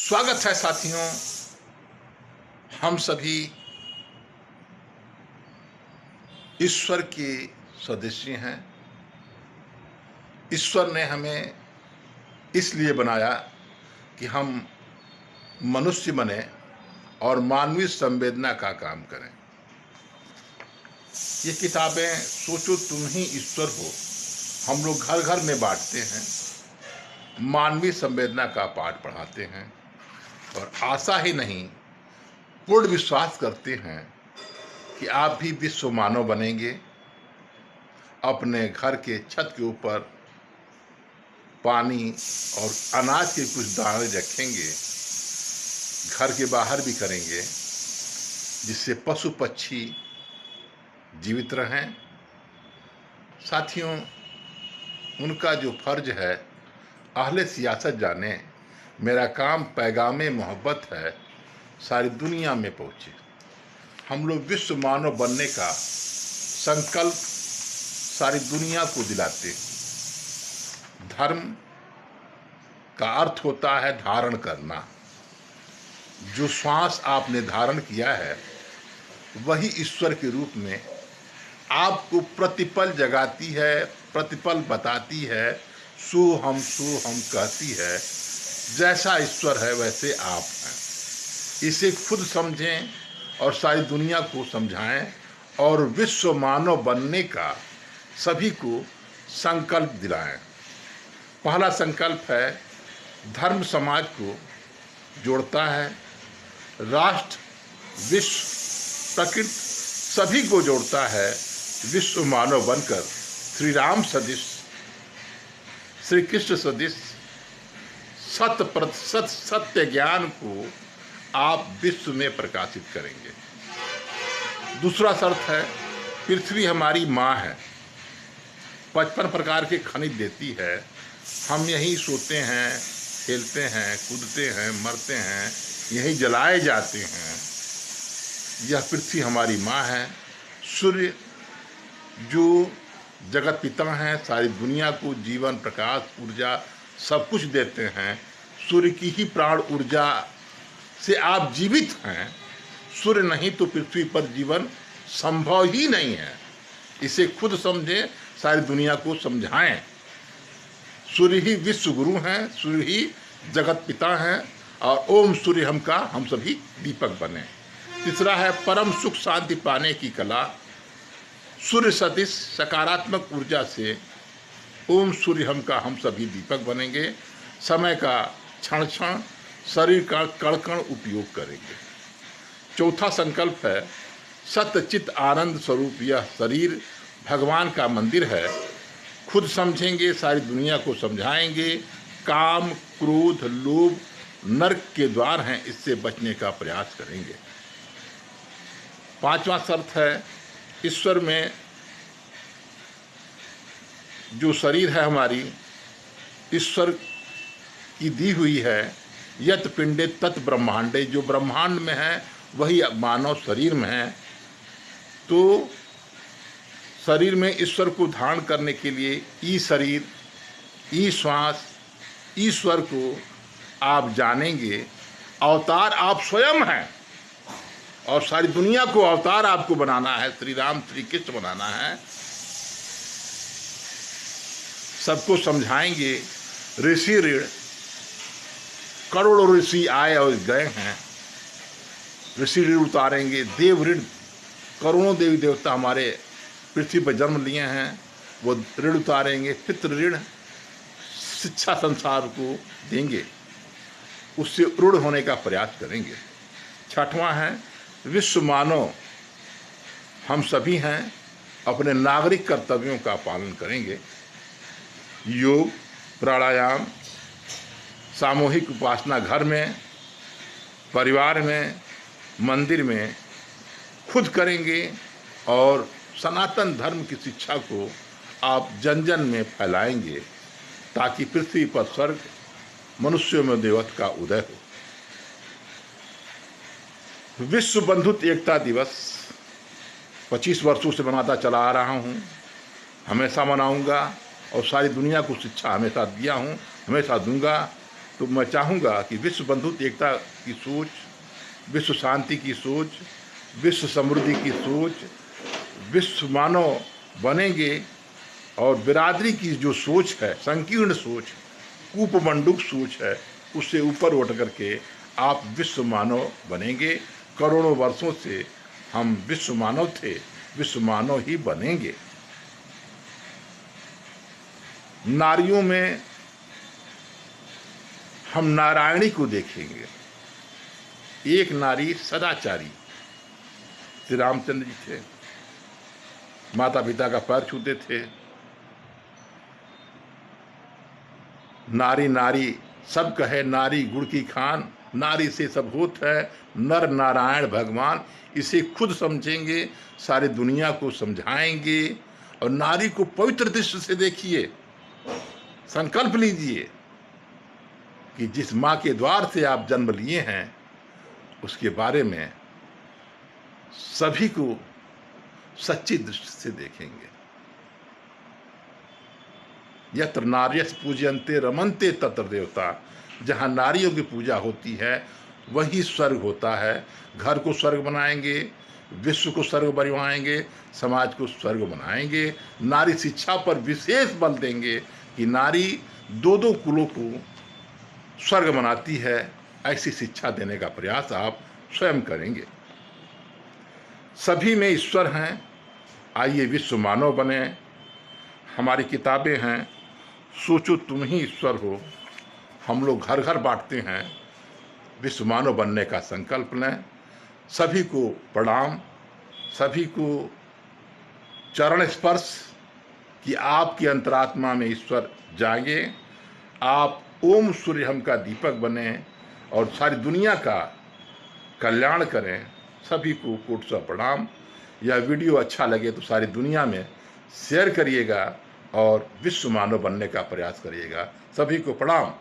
स्वागत है साथियों। हम सभी ईश्वर के सदस्य हैं। ईश्वर ने हमें इसलिए बनाया कि हम मनुष्य बने और मानवीय संवेदना का काम करें। ये किताबें सोचो तुम ही ईश्वर हो, हम लोग घर घर में बांटते हैं, मानवीय संवेदना का पाठ पढ़ाते हैं और आशा ही नहीं पूर्ण विश्वास करते हैं कि आप भी विश्व मानव बनेंगे। अपने घर के छत के ऊपर पानी और अनाज के कुछ दाने रखेंगे, घर के बाहर भी करेंगे, जिससे पशु पक्षी जीवित रहें। साथियों, उनका जो फर्ज है अहले सियासत जाने, मेरा काम पैगामे मोहब्बत है सारी दुनिया में पहुँचे। हम लोग विश्व मानव बनने का संकल्प सारी दुनिया को दिलाते। धर्म का अर्थ होता है धारण करना। जो श्वास आपने धारण किया है वही ईश्वर के रूप में आपको प्रतिपल जगाती है, प्रतिपल बताती है, सोहम कहती है। जैसा ईश्वर है वैसे आप हैं। इसे खुद समझें और सारी दुनिया को समझाएं और विश्व मानव बनने का सभी को संकल्प दिलाएं। पहला संकल्प है धर्म समाज को जोड़ता है, राष्ट्र, विश्व, प्रकृति सभी को जोड़ता है। विश्व मानव बनकर श्री राम सदिश, श्री कृष्ण सदिश 100% सत्य ज्ञान को आप विश्व में प्रकाशित करेंगे। दूसरा शर्त है पृथ्वी हमारी माँ है, 55 प्रकार के खनिज देती है। हम यहीं सोते हैं, खेलते हैं, कूदते हैं, मरते हैं, यहीं जलाए जाते हैं। यह पृथ्वी हमारी माँ है। सूर्य जो जगत पिता हैं, सारी दुनिया को जीवन, प्रकाश, ऊर्जा सब कुछ देते हैं। सूर्य की ही प्राण ऊर्जा से आप जीवित हैं। सूर्य नहीं तो पृथ्वी पर जीवन संभव ही नहीं है। इसे खुद समझें, सारी दुनिया को समझाएं। सूर्य ही विश्व गुरु हैं, सूर्य ही जगत पिता हैं और ओम सूर्य हम सभी दीपक बने। तीसरा है परम सुख शांति पाने की कला। सूर्य सदिश सकारात्मक ऊर्जा से ओम सूर्य हम सभी दीपक बनेंगे। समय का क्षण क्षण, शरीर का कण कण उपयोग करेंगे। चौथा संकल्प है सत्य चित्त आनंद स्वरूप यह शरीर भगवान का मंदिर है। खुद समझेंगे, सारी दुनिया को समझाएंगे। काम, क्रोध, लोभ नरक के द्वार हैं, इससे बचने का प्रयास करेंगे। पांचवा शर्त है ईश्वर में जो शरीर है हमारी, ईश्वर की दी हुई है। यत पिंडे तत् ब्रह्मांडे, जो ब्रह्मांड में है वही मानव शरीर में है। तो शरीर में ईश्वर को धारण करने के लिए ई शरीर, ई श्वास, ईश्वर को आप जानेंगे। अवतार आप स्वयं हैं और सारी दुनिया को अवतार आपको बनाना है, श्री राम श्री कृष्ण बनाना है। सबको समझाएंगे। ऋषि ऋण, करोड़ों ऋषि आए और गए हैं, ऋषि ऋण उतारेंगे। देव ऋण, करोड़ों देवी देवता हमारे पृथ्वी पर जन्म लिए हैं, वो ऋण उतारेंगे। पितृ ऋण, शिक्षा संसार को देंगे, उससे ऋण होने का प्रयास करेंगे। छठवां है विश्व मानव हम सभी हैं, अपने नागरिक कर्तव्यों का पालन करेंगे। योग, प्राणायाम, सामूहिक उपासना घर में, परिवार में, मंदिर में खुद करेंगे और सनातन धर्म की शिक्षा को आप जन जन में फैलाएंगे ताकि पृथ्वी पर स्वर्ग, मनुष्यों में देवत्व का उदय हो। विश्व बंधुत्व एकता दिवस 25 वर्षों से मनाता चला आ रहा हूँ, हमेशा मनाऊंगा और सारी दुनिया को शिक्षा हमेशा दिया हूँ, हमेशा दूंगा। तो मैं चाहूँगा कि विश्व बंधुत्व एकता की सोच, विश्व शांति की सोच, विश्व समृद्धि की सोच, विश्व मानव बनेंगे और बिरादरी की जो सोच है, संकीर्ण सोच, कूपमंडूक सोच है, उससे ऊपर उठ करके आप विश्व मानव बनेंगे। करोड़ों वर्षों से हम विश्व मानव थे, विश्व मानव ही बनेंगे। नारियों में हम नारायणी को देखेंगे। एक नारी सदाचारी, श्री रामचंद्र जी थे, माता पिता का पैर छूते थे। नारी नारी सब कहे नारी गुड़ की खान, नारी से सब होत है नर नारायण भगवान। इसे खुद समझेंगे, सारी दुनिया को समझाएंगे। और नारी को पवित्र दृष्टि से देखिए, संकल्प लीजिए कि जिस माँ के द्वार से आप जन्म लिए हैं उसके बारे में सभी को सच्ची दृष्टि से देखेंगे। यत्र नार्यस पूजयन्ते रमन्ते तत्र देवता। जहाँ नारियों की पूजा होती है वही स्वर्ग होता है। घर को स्वर्ग बनाएंगे, विश्व को स्वर्ग बनवाएंगे, समाज को स्वर्ग बनाएंगे। नारी शिक्षा पर विशेष बल देंगे कि नारी दो दो कुलों को स्वर्ग बनाती है। ऐसी शिक्षा देने का प्रयास आप स्वयं करेंगे। सभी में ईश्वर हैं, आइए विश्व मानव बने। हमारी किताबें हैं, सोचो तुम ही ईश्वर हो। हम लोग घर घर बांटते हैं। विश्व मानव बनने का संकल्प लें। सभी को प्रणाम, सभी को चरण स्पर्श कि आपकी अंतरात्मा में ईश्वर जागे। आप ओम सूर्य हम का दीपक बने और सारी दुनिया का कल्याण करें। सभी को कोट सा प्रणाम। यह वीडियो अच्छा लगे तो सारी दुनिया में शेयर करिएगा और विश्व मानव बनने का प्रयास करिएगा। सभी को प्रणाम।